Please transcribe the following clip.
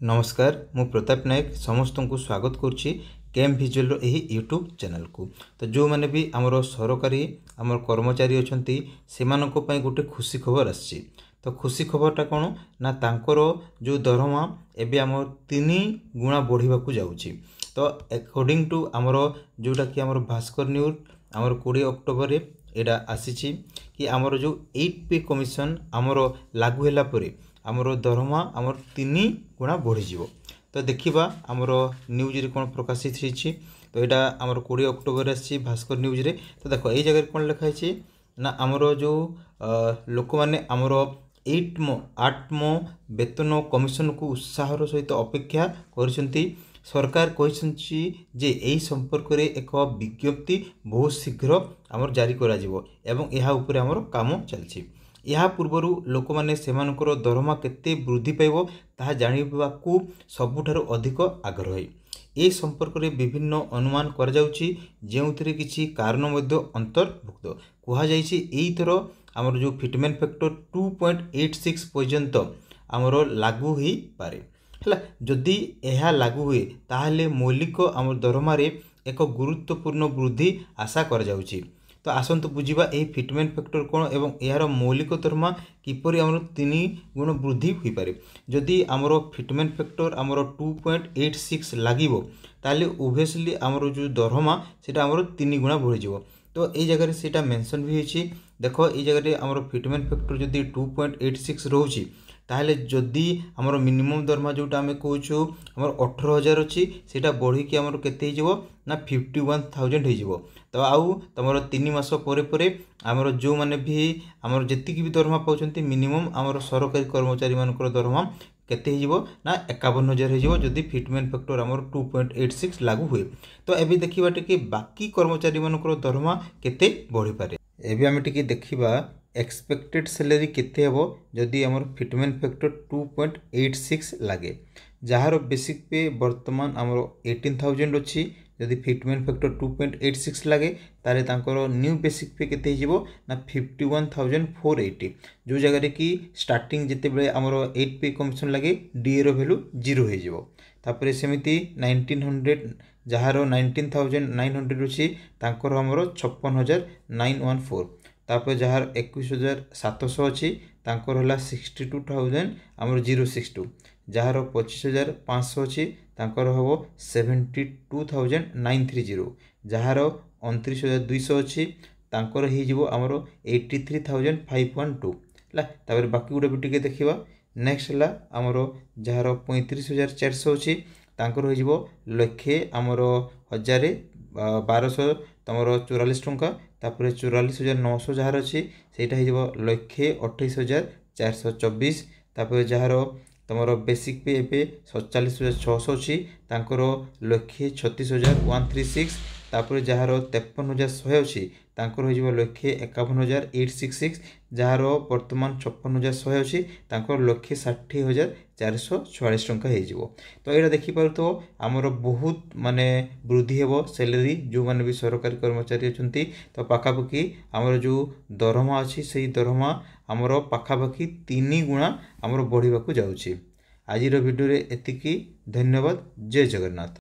नमस्कार मु प्रताप नायक समस्त को स्वागत करुच्ची केम भिजुअल यही यूट्यूब चैनल को। तो जो मैंने भी आमर सरकारी आमर कर्मचारी अच्छा से गोटे खुशी खबर आसी। तो खुशी खबरटा कौन ना तांकर जो दरमा एबे आम 3 गुणा बढ़िबा को जाउची। तो अकॉर्डिंग टू आमर जोटा कि आमर भास्कर न्यूज आमर 20 अक्टोबर रे एडा आसीची कि आमर जो 8 पे कमिशन आमर लागू होला परे आमर दरमा आमर 3 गुणा बढ़ी जीवो। तो देखिबा आमर न्यूज रे कोन प्रकाशित होईची। तो एटा आमर 20 अक्टोबर आसी भास्कर न्यूज रे। तो देखो ए जगह कोन लिखा है ना आमर जो लोक माने आमर 8 वेतन कमिशन को उत्साहर सहित अपेक्षा करछंती। सरकार कहिसंची जे एही संपर्क रे एक विज्ञप्ति बहुत शीघ्र आमर जारी करा जिवो एवं एहा ऊपर आमर काम चलछि। यह पूर्वर लोक मैंने सेमानकर दरमा केते वृद्धि पाइब ताहा जानिबाकू सबुठारु अधिक आग्रह। ए संपर्क में विभिन्न अनुमान करा जाउची जेउथिरे किछि कारण मध्ये अंतर्भुक्त कुहा जाइछि। एई थर आमर जो फिटमेंट फैक्टर 2.86 पर्यंत आमर लागू होई पारे हला। जदि एहा लागू हुए ताहले मौलिक आमर दरमा रे एक गुरुत्वपूर्ण वृद्धि आशा करा जाउची। तो आसंतु बुझिबा ए फिटमेंट फैक्टर कौन एवं यार मौलिक दरमा किपरि आमर 3 गुण वृद्धि होई पारे। जदि आमर फिटमेंट फैक्टर आमर 2.86 लागिवो ताले ओबियसली आमर जो दरमा सेटा आमर 3 गुणा बढ़ि जिवो। तो ए जगह रे सेटा मेंशन भी होईची। देखो ए जगह रे आमर फिटमेंट फैक्टर जदि 2.86 रहउची ताहले जदि आमर मिनिमम दरमा जोटा आमे कहूछु आमर 18000 अछि सेटा बढ़ी कि आमर केते हिजिवो ना 51000 हिजिवो। तो आउ तमर 3 मास परे परे आमर जो माने भी आमर जेतिकी भी दरमा पाउछंती मिनिमम आमर सरकारी कर्मचारी मानकर दरमा केते हिजिवो ना 51000 हिजिवो जदि फिटमेंट फैक्टर आमर 2.86 लागू हुए। तो एबे देखिबा टिके बाकी कर्मचारी मानकर दरमा केते बढ़ी पारे। एबे आमे टिके देखिबा एक्सपेक्टेड सैलरी केते हेबो जदि आमर फिटमेंट फैक्टर 2.86 लागे। जहार बेसिक पे वर्तमान आमर 18000 अछि जदि फिटमेंट फैक्टर 2.86 लागे तारे तांकर न्यू बेसिक पे केते हिजिवो ना 51480। जो जगह रे कि स्टार्टिंग जेते बेले आमर 8 पे कमिशन लागे डी रो वैल्यू 0 हिजिवो। तापरे सेमिति 1900 जहार 19900 अछि तांकर आमर 56914। तापर जहार 21700 अछि तांकर होला 62000 आमर 062। जहार 25500 अछि तांकर होबो 72930। जहार 29200 अछि तांकर हि जिवो आमर 83512 ला। तापर बाकी गुडे बिटिके देखिबा। नेक्स्ट ला आमर जहार 35400 अछि तांकर हो जिवो लक्षे आमर 1200 तमर 44 टंका। तापर 44900 जहार अछि सेटा हि जिवो लक्षे 28424। तापर जहार तमर बेसिक पे एपे 47600 अछि तांकर लक्षे 36136। तापर जहार 53100 अछि तांकर हो जिवो लक्षे 51866। जहार वर्तमान 56100 अछि तांकर लक्षे 60444 टंका हे जिवो। तो एटा देखि परतो हमर बहुत माने वृद्धि हेबो सैलरी जो माने भी सरकारी कर्मचारी अछंती। तो पाखापाखि हमर जो दरमा अछि सेही दरमा हमर पाखापाखि 3 गुणा हमर बढ़िबा को जाउची। आजिर वीडियो रे एतिकी। धन्यवाद। जय जगन्नाथ।